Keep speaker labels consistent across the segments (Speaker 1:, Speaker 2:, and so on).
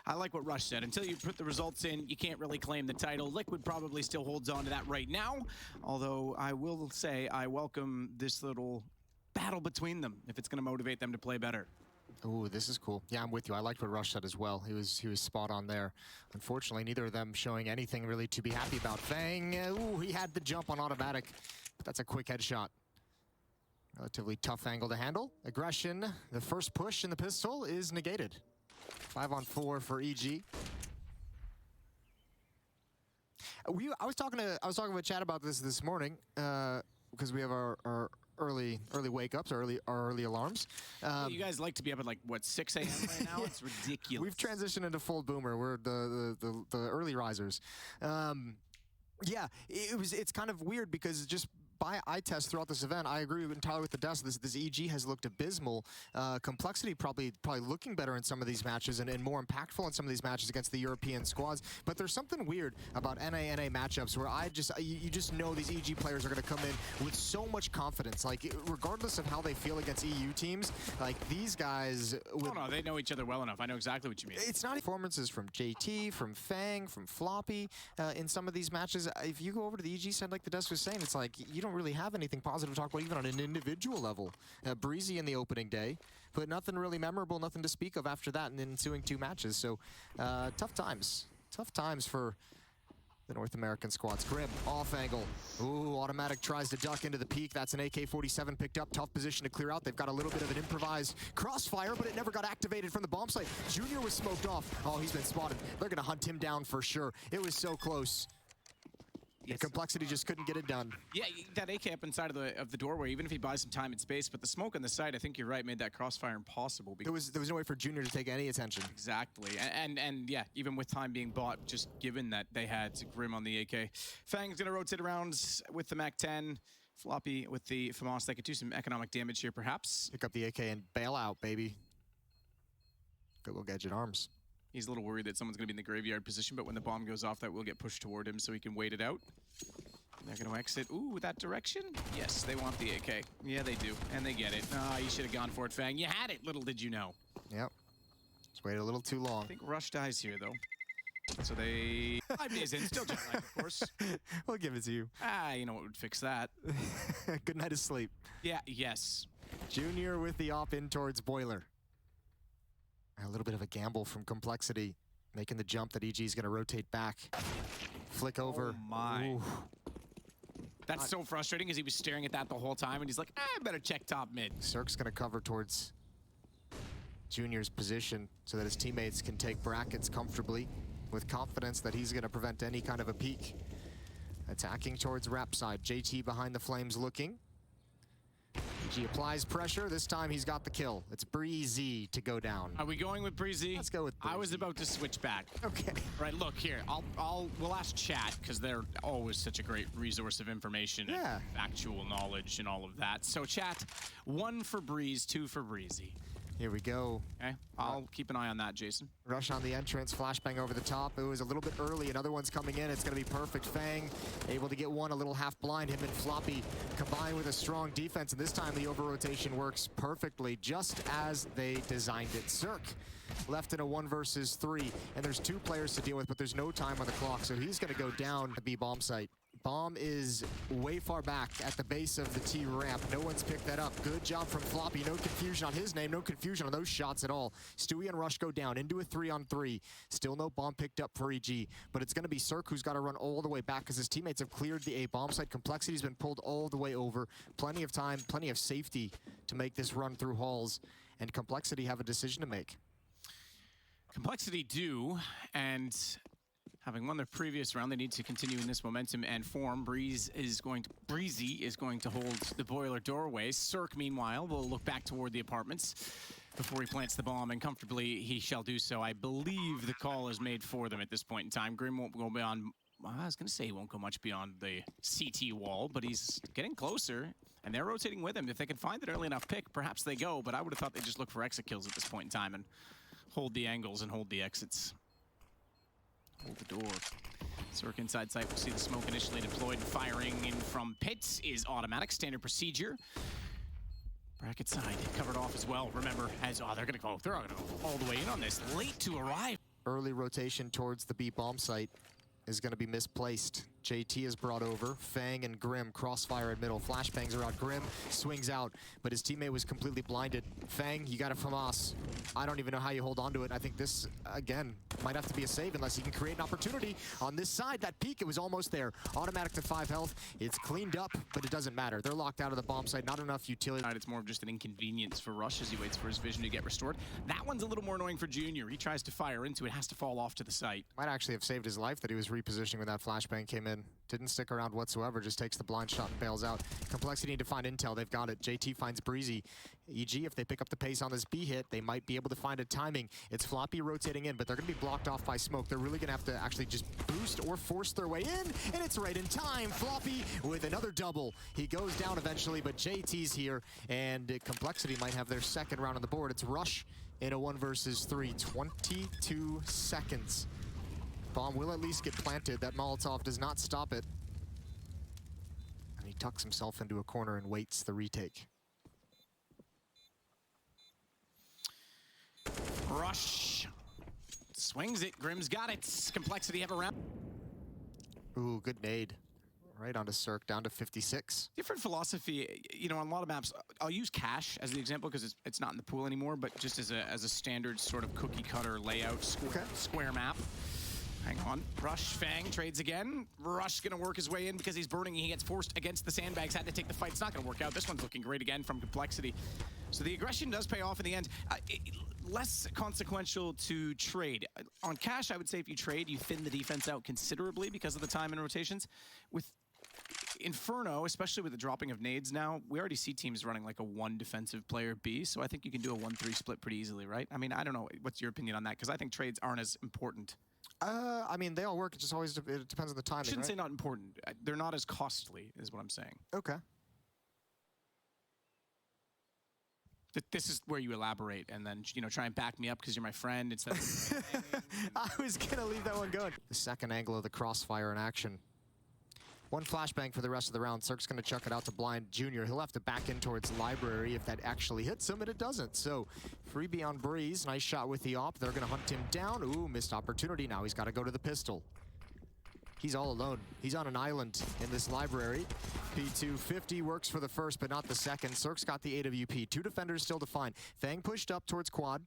Speaker 1: I like what Rush said. Until you put the results in, you can't really claim the title. Liquid probably still holds on to that right now, although I will say I welcome this little battle between them if it's going to motivate them to play better.
Speaker 2: Ooh, this is cool. Yeah, I'm with you. I liked what Rush said as well. He was spot on there. Unfortunately, neither of them showing anything really to be happy about. Fang, ooh, he had the jump on automatic, but that's a quick headshot. Relatively tough angle to handle. Aggression, the first push in the pistol is negated. 5-on-4 for EG. I was talking with Chad about this morning because we have our early wake-ups, our early alarms.
Speaker 1: You guys like to be up at like, what, 6 a.m. right now? It's ridiculous.
Speaker 2: We've transitioned into full boomer. We're the early risers. Yeah, it's kind of weird because just by eye test throughout this event, I agree entirely with the desk. This EG has looked abysmal. Complexity probably looking better in some of these matches and more impactful in some of these matches against the European squads. But there's something weird about NA matchups where you just know these EG players are going to come in with so much confidence. Like, regardless of how they feel against EU teams, like these guys...
Speaker 1: Oh no, they know each other well enough. I know exactly what you mean.
Speaker 2: It's not performances from JT, from Fang, from Floppy in some of these matches. If you go over to the EG side, like the desk was saying, it's like you don't really have anything positive to talk about even on an individual level. Breezy in the opening day, but nothing really memorable, nothing to speak of after that in the ensuing 2 matches. So tough times for the North American squads. Grim, off angle. Ooh, automatic tries to duck into the peak. That's an AK-47 picked up. Tough position to clear out. They've got a little bit of an improvised crossfire, but it never got activated from the bomb site. Junior was smoked off. Oh, he's been spotted. They're going to hunt him down for sure. It was so close. Yes. Complexity just couldn't get it done. Yeah,
Speaker 1: that AK up inside of the doorway, even if he buys some time and space, but the smoke on the side, I think you're right, made that crossfire impossible.
Speaker 2: There was no way for Junior to take any attention.
Speaker 1: Exactly, and yeah, even with time being bought, just given that they had Grim on the AK. Fang's gonna rotate around with the MAC-10. Floppy with the FAMAS. They could do some economic damage here, perhaps.
Speaker 2: Pick up the AK and bail out, baby. Good little gadget arms.
Speaker 1: He's a little worried that someone's going to be in the graveyard position, but when the bomb goes off, that will get pushed toward him so he can wait it out. And they're going to exit. Ooh, that direction? Yes, they want the AK. Yeah, they do. And they get it. Oh, you should have gone for it, Fang. You had it, little did you know.
Speaker 2: Yep. Just waited a little too long.
Speaker 1: I think Rush dies here, though. So they... 5 days in. Still jet lag, of course.
Speaker 2: We'll give it to you.
Speaker 1: You know what would fix that?
Speaker 2: Good night of sleep.
Speaker 1: Yeah, yes.
Speaker 2: Junior with the op in towards Boiler. A little bit of a gamble from Complexity, making the jump that EG is going to rotate back. Flick over.
Speaker 1: Oh my. Ooh. That's so frustrating because he was staring at that the whole time and he's like, I better check top mid.
Speaker 2: Cirque's going to cover towards Junior's position so that his teammates can take brackets comfortably with confidence that he's going to prevent any kind of a peek. Attacking towards Rap side. JT behind the flames looking. He applies pressure. This time he's got the kill. It's Breezy to go down.
Speaker 1: Are we going with Breezy?
Speaker 2: Let's go with Breezy.
Speaker 1: I was about to switch back.
Speaker 2: Okay.
Speaker 1: Right, look here. We'll ask chat because they're always such a great resource of information and actual knowledge and all of that. So chat, 1 for Breeze, 2 for Breezy.
Speaker 2: Here we go.
Speaker 1: Okay, I'll keep an eye on that, Jason.
Speaker 2: Rush on the entrance, flashbang over the top. It was a little bit early. Another one's coming in. It's going to be perfect. Fang able to get one a little half blind. Him and Floppy combined with a strong defense. And this time the over-rotation works perfectly, just as they designed it. Cirque left in a 1 versus 3. And there's 2 players to deal with, but there's no time on the clock. So he's going to go down the B bomb site. Bomb is way far back at the base of the T ramp. No one's picked that up. Good job from Floppy. No confusion on his name. No confusion on those shots at all. Stewie and Rush go down into a 3-on-3. Still no bomb picked up for EG. But it's going to be Cirque who's got to run all the way back because his teammates have cleared the A bomb site. Complexity's been pulled all the way over. Plenty of time, plenty of safety to make this run through halls. And Complexity have a decision to make.
Speaker 1: Complexity do, and... having won their previous round, they need to continue in this momentum and form. Breezy is going to hold the boiler doorway. Cirque, meanwhile, will look back toward the apartments before he plants the bomb, and comfortably he shall do so. I believe the call is made for them at this point in time. Grim won't go beyond, I was going to say he won't go much beyond the CT wall, but he's getting closer, and they're rotating with him. If they can find an early enough pick, perhaps they go, but I would have thought they'd just look for exit kills at this point in time and hold the angles and hold the exits. Hold the door. Cirque inside sight. We'll see the smoke initially deployed. Firing in from pits is automatic. Standard procedure. Bracket side covered off as well. Remember, they're gonna go all the way in on this. Late to arrive.
Speaker 2: early rotation towards the B bomb site is going to be misplaced. JT is brought over. Fang and Grim crossfire at middle. Flashbangs are out. Grim swings out, but his teammate was completely blinded. Fang, you got it from us. I don't even know how you hold on to it. I think this, again, might have to be a save unless he can create an opportunity. On this side, that peak, it was almost there. Automatic to 5 health. It's cleaned up, but it doesn't matter. They're locked out of the bomb site. Not enough utility.
Speaker 1: It's more of just an inconvenience for Rush as he waits for his vision to get restored. That one's a little more annoying for Junior. He tries to fire into it, has to fall off to the site.
Speaker 2: Might actually have saved his life that he was repositioning when that flashbang came in. Didn't stick around whatsoever, just takes the blind shot and bails out. Complexity need to find intel, they've got it. JT finds Breezy. EG, if they pick up the pace on this B hit, they might be able to find a timing. It's Floppy rotating in, but they're gonna be blocked off by smoke. They're really gonna have to actually just boost or force their way in, and it's right in time. Floppy with another double. He goes down eventually, but JT's here, and Complexity might have their second round on the board. It's Rush in a 1 versus 3, 22 seconds. Bomb will at least get planted. That Molotov does not stop it. And he tucks himself into a corner and waits the retake.
Speaker 1: Rush swings it. Grim's got it. Complexity have a round.
Speaker 2: Ooh, good nade. Right onto Cirque, down to 56.
Speaker 1: Different philosophy, you know, on a lot of maps. I'll use Cache as the example because it's not in the pool anymore, but just as a standard sort of cookie cutter layout square map. Hang on. Rush, Fang trades again. Rush gonna work his way in because he's burning. He gets forced against the sandbags. Had to take the fight. It's not gonna work out. This one's looking great again from Complexity. So the aggression does pay off in the end. Less consequential to trade. On Cache, I would say if you trade, you thin the defense out considerably because of the time and rotations. With Inferno, especially with the dropping of nades now, we already see teams running like a 1 defensive player B, so I think you can do a 1-3 split pretty easily, right? I mean, I don't know. What's your opinion on that? Because I think trades aren't as important.
Speaker 2: I mean, they all work. It just always it depends on the timing.
Speaker 1: I shouldn't
Speaker 2: right?
Speaker 1: say not important. They're not as costly, is what I'm saying.
Speaker 2: Okay.
Speaker 1: This is where you elaborate and then, you know, try and back me up because you're my friend instead of...
Speaker 2: I was going to leave that one going. The second angle of the crossfire in action. 1 flashbang for the rest of the round. Cirque's going to chuck it out to blind Junior. He'll have to back in towards Library if that actually hits him, and it doesn't. So, freebie on Breeze. Nice shot with the op. They're going to hunt him down. Ooh, missed opportunity. Now he's got to go to the pistol. He's all alone. He's on an island in this Library. P250 works for the first, but not the second. Cirque's got the AWP. 2 defenders still to find. Fang pushed up towards quad,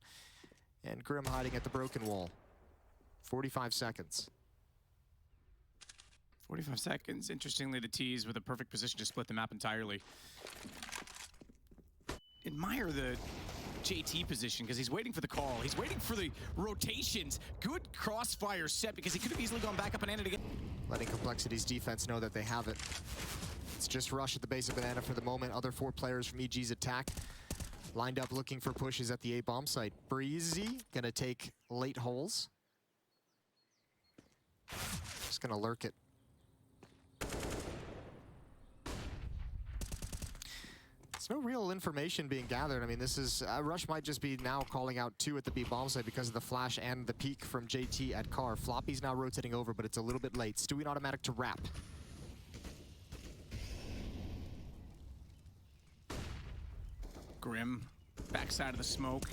Speaker 2: and Grim hiding at the broken wall. 45 seconds.
Speaker 1: 45 seconds. Interestingly, the T's with a perfect position to split the map entirely. Admire the JT position because he's waiting for the call. He's waiting for the rotations. Good crossfire set because he could have easily gone back up and ended again.
Speaker 2: Letting Complexity's defense know that they have it. It's just Rush at the base of Banana for the moment. Other 4 players from EG's attack lined up looking for pushes at the A bomb site. Breezy gonna take late holes. Just gonna lurk it. There's no real information being gathered. I mean, this is Rush might just be now calling out 2 at the B bomb site because of the flash and the peek from JT at car. Floppy's now rotating over, but it's a little bit late. Stewie automatic to wrap.
Speaker 1: Grim, backside of the smoke,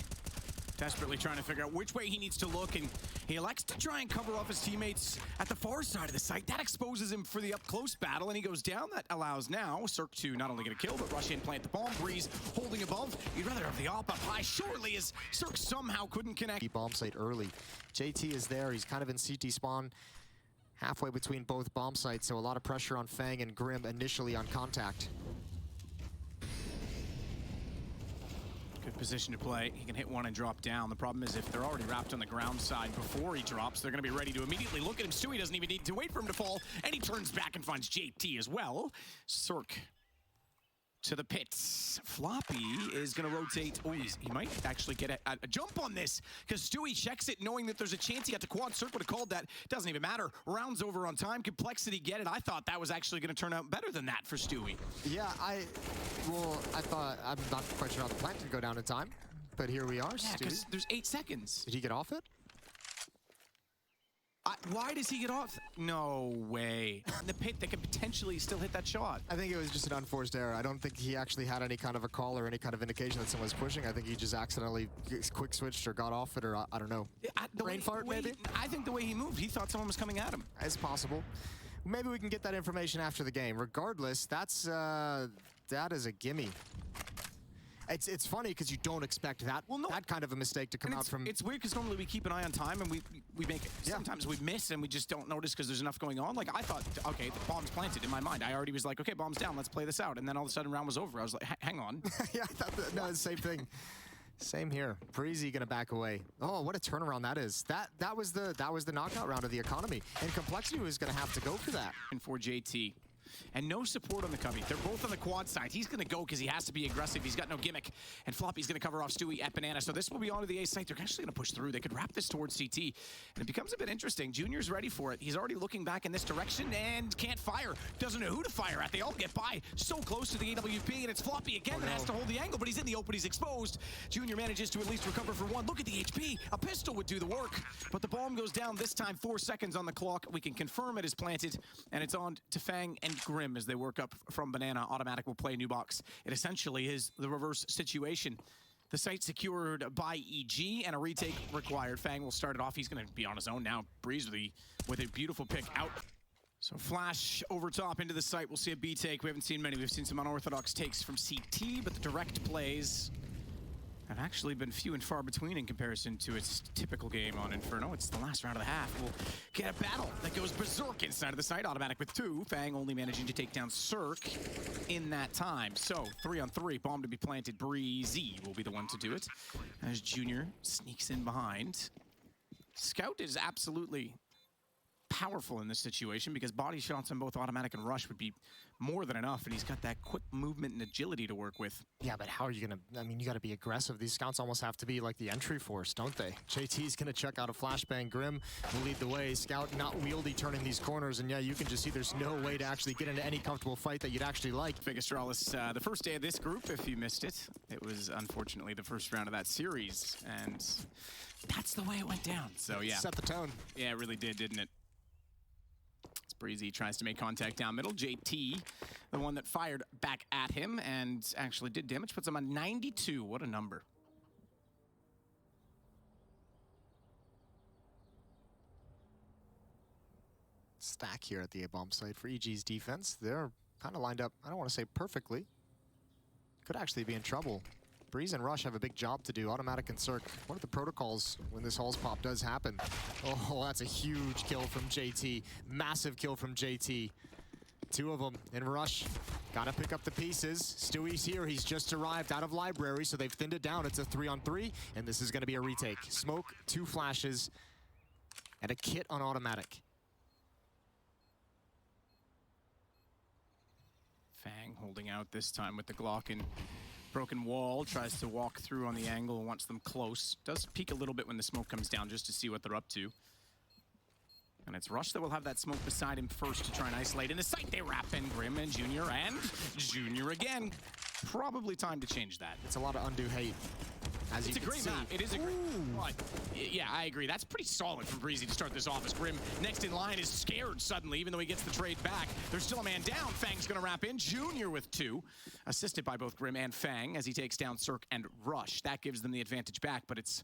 Speaker 1: desperately trying to figure out which way he needs to look, and he elects to try and cover off his teammates at the far side of the site. That exposes him for the up-close battle, and he goes down. That allows now Cirque to not only get a kill, but rush in, plant the bomb. Breeze holding above. You'd rather have the op up high, surely, as Cirque somehow couldn't connect.
Speaker 2: Bomb site early. JT is there. He's kind of in CT spawn, halfway between both bomb sites, so a lot of pressure on Fang and Grim initially on contact.
Speaker 1: Good position to play. He can hit one and drop down. The problem is if they're already wrapped on the ground side before he drops, they're going to be ready to immediately look at him. Stewie doesn't even need to wait for him to fall, and he turns back and finds JT as well. Cirque to the pits. Floppy is going to rotate. Oh, he might actually get a jump on this because Stewie checks it knowing that there's a chance he got to quad. Cirque would have called that. Doesn't even matter. Rounds over on time. Complexity get it. I thought that was actually going to turn out better than that for Stewie.
Speaker 2: Yeah, I thought, I'm not quite sure how the plant did go down in time, but here we are.
Speaker 1: Yeah, because there's 8 seconds.
Speaker 2: Did he get off it?
Speaker 1: Why does he get off? No way. In the pit, they could potentially still hit that shot.
Speaker 2: I think it was just an unforced error. I don't think he actually had any kind of a call or any kind of indication that someone was pushing. I think he just accidentally quick switched or got off it, or I don't know. Brain fart, maybe?
Speaker 1: I think the way he moved, he thought someone was coming at him.
Speaker 2: It's possible. Maybe we can get that information after the game. Regardless, that is a gimme. It's funny because you don't expect that that kind of a mistake to come out from.
Speaker 1: It's weird because normally we keep an eye on time and we make it. Yeah. Sometimes we miss and we just don't notice because there's enough going on. Like I thought, okay, the bomb's planted in my mind. I already was like, okay, bomb's down, let's play this out. And then all of a sudden, round was over. I was like, hang on.
Speaker 2: Yeah, I thought that, no, the same thing. Same here. Breezy gonna back away. Oh, what a turnaround that is. That was the knockout round of the economy, and Complexity was gonna have to go for that.
Speaker 1: And for JT. And no support on the Cubby. They're both on the quad side. He's going to go because he has to be aggressive. He's got no gimmick. And Floppy's going to cover off Stewie at Banana. So this will be onto the A site. They're actually going to push through. They could wrap this towards CT. And it becomes a bit interesting. Junior's ready for it. He's already looking back in this direction and can't fire. Doesn't know who to fire at. They all get by so close to the AWP. And it's Floppy again that has to hold the angle. But he's in the open. He's exposed. Junior manages to at least recover for one. Look at the HP. A pistol would do the work. But the bomb goes down this time. 4 seconds on the clock. We can confirm it is planted. And it's on to Fang and Grim as they work up from Banana. Automatic will play new box. It essentially is the reverse situation. The site secured by EG and a retake required. Fang will start it off. He's going to be on his own now. Breeze with a beautiful pick out. So flash over top into the site. We'll see a B take. We haven't seen many. We've seen some unorthodox takes from CT, but the direct plays have actually been few and far between in comparison to its typical game on Inferno. It's the last round of the half. We'll get a battle that goes berserk inside of the site. Automatic with 2. Fang only managing to take down Cirque in that time. So 3-on-3, bomb to be planted. Breezy will be the one to do it as Junior sneaks in behind. Scout is absolutely powerful in this situation because body shots on both Automatic and Rush would be more than enough, and he's got that quick movement and agility to work with.
Speaker 2: Yeah, but how are you gonna, I mean, you gotta be aggressive. These scouts almost have to be like the entry force, don't they? JT's gonna check out a flashbang. Grim will lead the way. Scout not wieldy turning these corners, and yeah, you can just see there's no way to actually get into any comfortable fight that you'd actually like.
Speaker 1: Big Astralis, the first day of this group, if you missed it, it was unfortunately the first round of that series, and that's the way it went down. So yeah.
Speaker 2: Set the tone.
Speaker 1: Yeah, it really did, didn't it? Breezy tries to make contact down middle. JT, the one that fired back at him and actually did damage, puts him on 92. What a number.
Speaker 2: Stack here at the A-bomb site for EG's defense. They're kind of lined up, I don't want to say perfectly. Could actually be in trouble. Breeze and Rush have a big job to do. Automatic and Cirque. What are the protocols when this Halls pop does happen? Oh, that's a huge kill from JT. Massive kill from JT. 2 of them. And Rush, gotta pick up the pieces. Stewie's here. He's just arrived out of library, so they've thinned it down. It's a 3-on-3, and this is gonna be a retake. Smoke, 2 flashes, and a kit on Automatic.
Speaker 1: Fang holding out this time with the Glock and broken wall, tries to walk through on the angle, wants them close. Does peek a little bit when the smoke comes down just to see what they're up to. And it's Rush that will have that smoke beside him first to try and isolate. In the sight, they wrap in Grim and Junior again. Probably time to change that.
Speaker 2: It's a lot of undue hate. As
Speaker 1: it's a great map. It is a great map. Yeah, I agree. That's pretty solid from Breezy to start this off as Grim next in line is scared suddenly, even though he gets the trade back. There's still a man down. Fang's going to wrap in. Junior with 2, assisted by both Grim and Fang as he takes down Cirque and Rush. That gives them the advantage back, but it's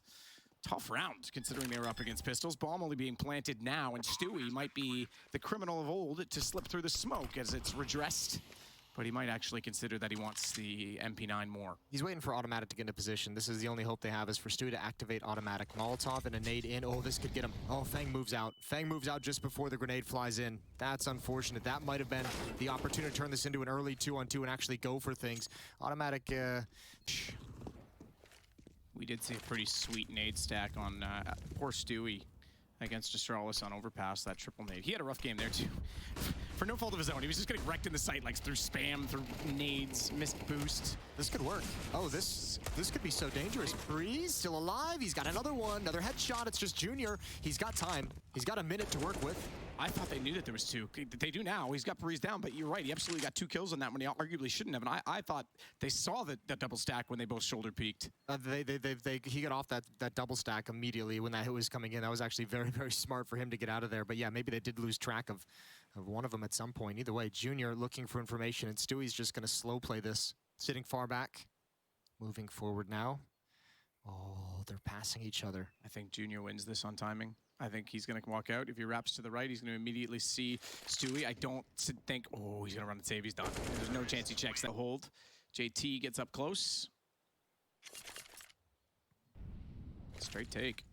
Speaker 1: tough round considering they were up against pistols. Bomb only being planted now, and Stewie might be the criminal of old to slip through the smoke as it's redressed. But he might actually consider that he wants the MP9 more.
Speaker 2: He's waiting for Automatic to get into position. This is the only hope they have is for Stewie to activate Automatic. Molotov and a nade in. Oh, this could get him. Oh, Fang moves out. Fang moves out just before the grenade flies in. That's unfortunate. That might have been the opportunity to turn this into an early 2-on-2 and actually go for things. Automatic,
Speaker 1: We did see a pretty sweet nade stack on poor Stewie against Astralis on overpass, that triple nade. He had a rough game there too. For no fault of his own, he was just getting wrecked in the sight, like through spam, through nades, missed boost.
Speaker 2: This could work. Oh, this could be so dangerous. Breeze still alive. He's got another one, another headshot. It's just Junior. He's got time. He's got a minute to work with.
Speaker 1: I thought they knew that there was two. They do now. He's got Breeze down, but you're right. He absolutely got 2 kills on that one. He arguably shouldn't have. And I thought they saw that double stack when they both shoulder peaked.
Speaker 2: He got off that double stack immediately when that hit was coming in. That was actually very, very smart for him to get out of there. But yeah, maybe they did lose track of one of them at some point. Either way, Junior looking for information, and Stewie's just going to slow play this. Sitting far back, moving forward now. Oh, they're passing each other.
Speaker 1: I think Junior wins this on timing. I think he's going to walk out. If he wraps to the right, he's going to immediately see Stewie. I don't think, oh, he's going to run and save. He's done. There's no chance he checks that hold. JT gets up close. Straight take.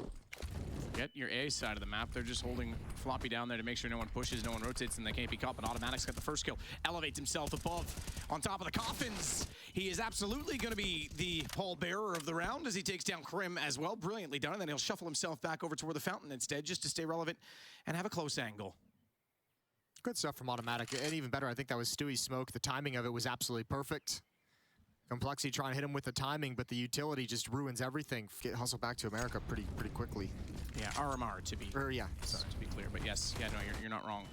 Speaker 1: Forget your A side of the map. They're just holding Floppy down there to make sure no one pushes, no one rotates, and they can't be caught. But Automatic's got the first kill. Elevates himself above on top of the coffins. He is absolutely going to be the pallbearer of the round as he takes down Krim as well. Brilliantly done. And then he'll shuffle himself back over toward the fountain instead just to stay relevant and have a close angle.
Speaker 2: Good stuff from Automatic. And even better, I think that was Stewie's smoke. The timing of it was absolutely perfect. Complexity trying to hit him with the timing, but the utility just ruins everything. Get hustled back to America pretty quickly.
Speaker 1: Yeah, RMR to be to be clear, but yes, yeah, no, you're not wrong.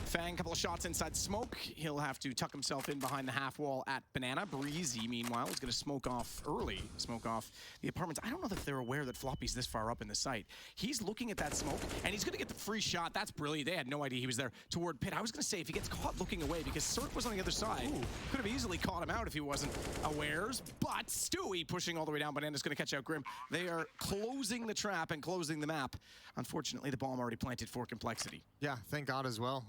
Speaker 1: Fang, couple of shots inside smoke. He'll have to tuck himself in behind the half wall at Banana. Breezy, meanwhile, is going to smoke off early. Smoke off the apartments. I don't know that they're aware that Floppy's this far up in the site. He's looking at that smoke, and he's going to get the free shot. That's brilliant. They had no idea he was there toward Pit. I was going to say, if he gets caught looking away, because Cirque was on the other side, could have easily caught him out if he wasn't awares. But Stewie pushing all the way down. Banana's going to catch out Grim. They are closing the trap and closing the map. Unfortunately, the bomb already planted for Complexity.
Speaker 2: Yeah, thank God as well.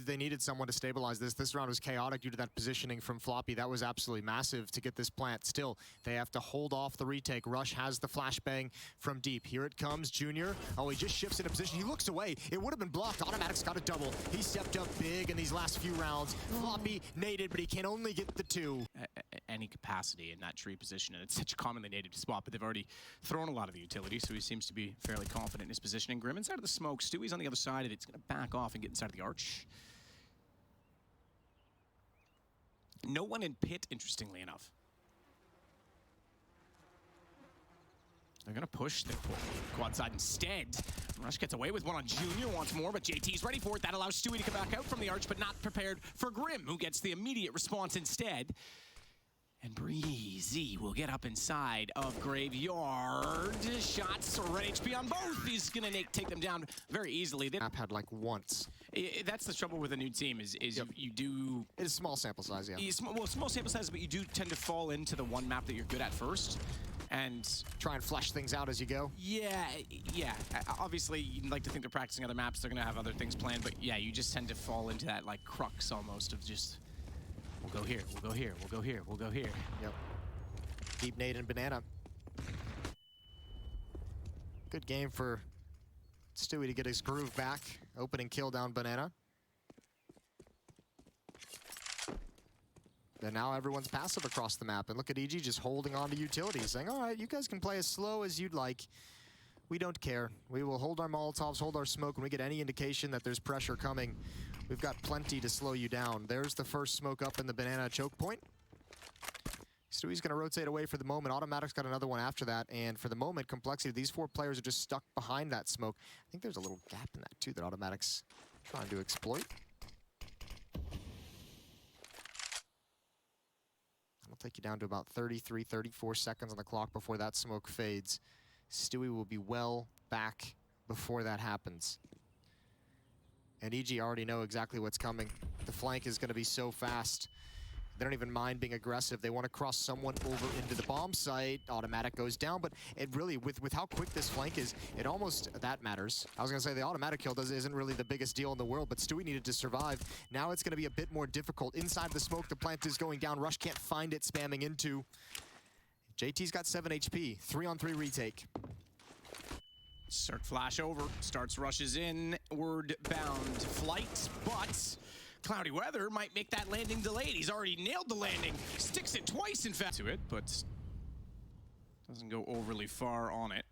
Speaker 2: They needed someone to stabilize this. This round was chaotic due to that positioning from Floppy. That was absolutely massive to get this plant. Still, they have to hold off the retake. Rush has the flashbang from deep. Here it comes, Junior. Oh, he just shifts into position. He looks away. It would have been blocked. Automatic's got a double. He stepped up big in these last few rounds. Floppy naded, but he can only get the 2.
Speaker 1: Any capacity in that tree position, and it's such a commonly native spot, but they've already thrown a lot of the utility, so he seems to be fairly confident in his positioning. Grim inside of the smoke. Stewie's on the other side of it. He's going to back off and get inside of the arch. No one in Pit, interestingly enough. They're going to push the quad side instead. Rush gets away with one on Junior, wants more, but JT's ready for it. That allows Stewie to come back out from the arch, but not prepared for Grim, who gets the immediate response instead. And Breezy will get up inside of Graveyard. Shots, red HP on both. He's going to take them down very easily.
Speaker 2: Map had like once.
Speaker 1: That's the trouble with a new team is you do...
Speaker 2: It's a small sample size, yeah.
Speaker 1: Well, small sample size, but you do tend to fall into the one map that you're good at first. And
Speaker 2: try and flesh things out as you go.
Speaker 1: Yeah. Obviously, you'd like to think they're practicing other maps. They're going to have other things planned. But yeah, you just tend to fall into that like crux almost of just... We'll go here, we'll go here, we'll go here, we'll go here.
Speaker 2: Yep. Deep nade and Banana. Good game for Stewie to get his groove back. Opening kill down Banana. And now everyone's passive across the map. And look at EG just holding on to utilities, saying, all right, you guys can play as slow as you'd like. We don't care. We will hold our Molotovs, hold our smoke. When we get any indication that there's pressure coming, we've got plenty to slow you down. There's the first smoke up in the Banana choke point. Stewie's going to rotate away for the moment. Automatic's got another one after that. And for the moment, Complexity, these 4 players are just stuck behind that smoke. I think there's a little gap in that, too, that Automatic's trying to exploit. That'll take you down to about 33, 34 seconds on the clock before that smoke fades. Stewie will be well back before that happens. And EG already know exactly what's coming. The flank is going to be so fast. They don't even mind being aggressive. They want to cross someone over into the bomb site. Automatic goes down, but it really, with how quick this flank is, it almost, that matters. I was going to say the Automatic kill isn't really the biggest deal in the world, but Stewie needed to survive. Now it's going to be a bit more difficult. Inside the smoke, the plant is going down. Rush can't find it, spamming into. JT's got 7 HP, 3-on-3 retake.
Speaker 1: Cirque flash over, starts rushes in, word bound flight, but cloudy weather might make that landing delayed. He's already nailed the landing, sticks it twice in fact to it, but doesn't go overly far on it.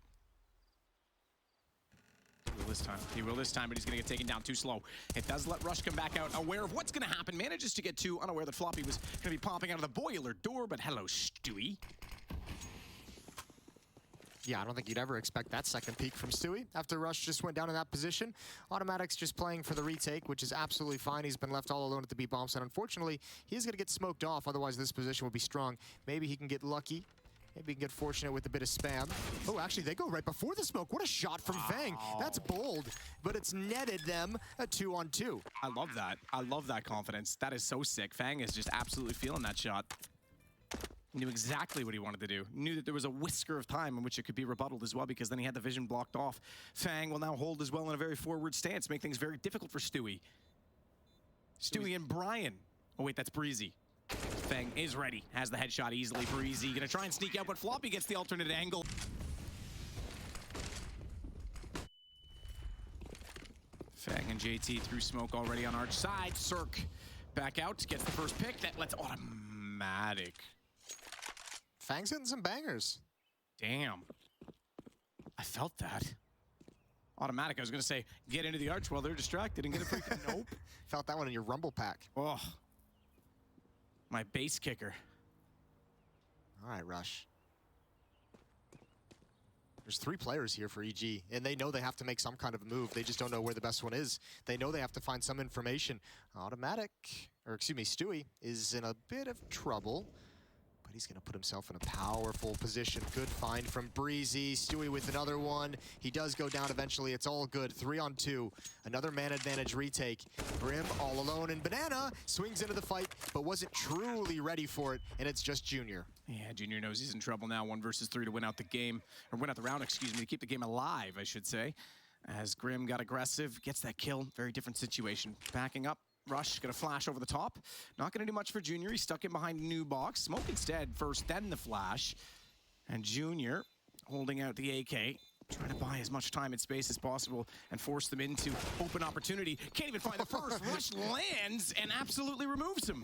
Speaker 1: He will this time, but he's gonna get taken down too slow. It does let Rush come back out, aware of what's gonna happen, manages to get 2, unaware that Floppy was gonna be popping out of the boiler door, but hello, Stewie.
Speaker 2: Yeah, I don't think you'd ever expect that second peek from Stewie after Rush just went down in that position. Automatic's just playing for the retake, which is absolutely fine. He's been left all alone at the B bomb site. Unfortunately, he's going to get smoked off, otherwise this position will be strong. Maybe he can get lucky. Maybe he can get fortunate with a bit of spam. Oh, actually, they go right before the smoke. What a shot from Fang. That's bold, but it's netted them a 2-on-2.
Speaker 1: I love that. I love that confidence. That is so sick. Fang is just absolutely feeling that shot. He knew exactly what he wanted to do. He knew that there was a whisker of time in which it could be rebutted as well, because then he had the vision blocked off. Fang will now hold as well in a very forward stance, make things very difficult for Stewie. Stewie and Brian. Oh wait, that's Breezy. Fang is ready, has the headshot easily. Breezy gonna try and sneak out, but Floppy gets the alternate angle. Fang and JT through smoke already on arch side. Cirque back out, gets the first pick. That lets automatic.
Speaker 2: Fang's hitting some bangers.
Speaker 1: Damn. I felt that. Automatic, I was gonna say, get into the arch while they're distracted and get a freaking nope.
Speaker 2: Felt that one in your rumble pack.
Speaker 1: Oh. My base kicker.
Speaker 2: All right, Rush. There's 3 players here for EG, and they know they have to make some kind of a move. They just don't know where the best one is. They know they have to find some information. Automatic, or excuse me, Stewie is in a bit of trouble, but he's gonna put himself in a powerful position. Good find from Breezy. Stewie with another one. He does go down eventually. It's all good. 3-on-2. Another man advantage retake. Brim all alone, and Banana swings into the fight, but wasn't truly ready for it, and it's just Junior.
Speaker 1: Yeah, Junior knows he's in trouble now. 1 versus 3 to win out the game, or win out the round, excuse me, to keep the game alive, I should say. As Grim got aggressive, gets that kill. Very different situation. Backing up. Rush gonna flash over the top. Not gonna do much for Junior. He's stuck in behind a new box. Smoke instead first, then the flash. And Junior holding out the AK, trying to buy as much time and space as possible and force them into open opportunity. Can't even find the first. Rush lands and absolutely removes him.